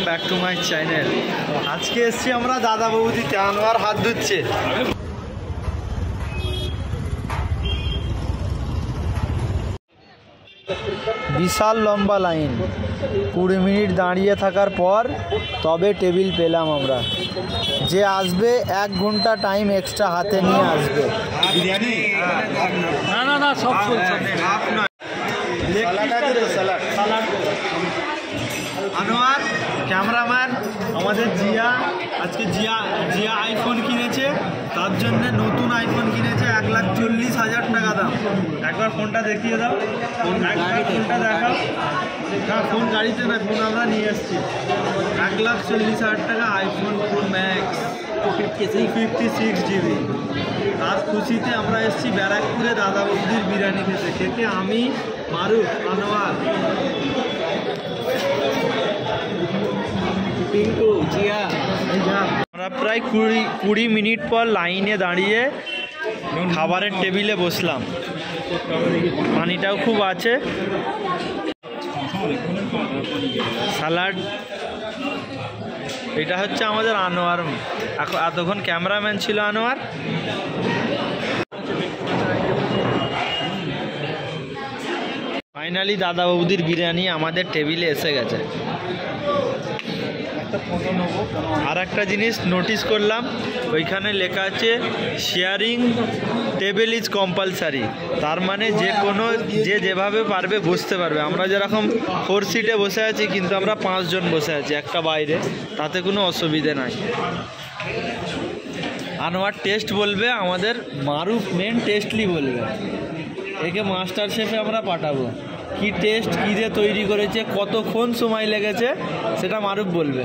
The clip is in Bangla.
Back to my channel. আজকে এসছি আমরা দাদা বৌদিতে, আনোয়ার হাত ধুচ্ছে। বিশাল লম্বা লাইন, 20 মিনিট দাঁড়িয়ে থাকার পর তবে টেবিল পেলাম আমরা। যে আসবে 1 ঘন্টা টাইম এক্সট্রা হাতে নিয়ে আসবে। না সব আনোয়ার ক্যামেরাম্যান, আমাদের জিয়া আজকে জিয়া আইফোন কিনেছে, তার জন্য নতুন আইফোন কিনেছে 1,40,000 টাকা দাম। একবার ফোনটা দেখিয়ে দাও, ফোনটা দেখাও। না ফোন গাড়িতে না, ফোন আমরা নিয়ে এসেছি। 1,40,000 টাকা আইফোন প্রো ম্যাক্স 256 GB। তার খুশিতে আমরা এসেছি ব্যারাকপুরে দাদা বৌদির বিরিয়ানি খেতে। আমি, মারুফ, আনোয়ার, পিন্টু, জিয়া। আমরা প্রায় 20 মিনিট পর লাইনে দাঁড়িয়ে খাবারের টেবিলে বসলাম। পানিটাও খুব আছে, স্যালাড। এটা হচ্ছে আমাদের আনোয়ার, এতক্ষণ ক্যামেরাম্যান ছিল আনোয়ার। ফাইনালি দাদা বৌদির বিরিয়ানি আমাদের টেবিলে এসে গেছে। আর একটা জিনিস নোটিস করলাম, ওইখানে লেখা আছে শেয়ারিং টেবিল ইজ কম্পালসারি। তার মানে যে যেভাবে পারবে বসতে পারবে। আমরা যেরকম 4 সিটে বসে আছি, কিন্তু আমরা 5 জন বসে আছি, একটা বাইরে, তাতে কোনো অসুবিধে নাই। আনোয়ার টেস্ট বলবে, আমাদের মারুফ মেন টেস্টলি বলবে। একে মাস্টার শেফে আমরা পাঠাবো। কি টেস্ট, কী দিয়ে তৈরি করেছে, কতক্ষণ সময় লেগেছে, সেটা মারুফ বলবে।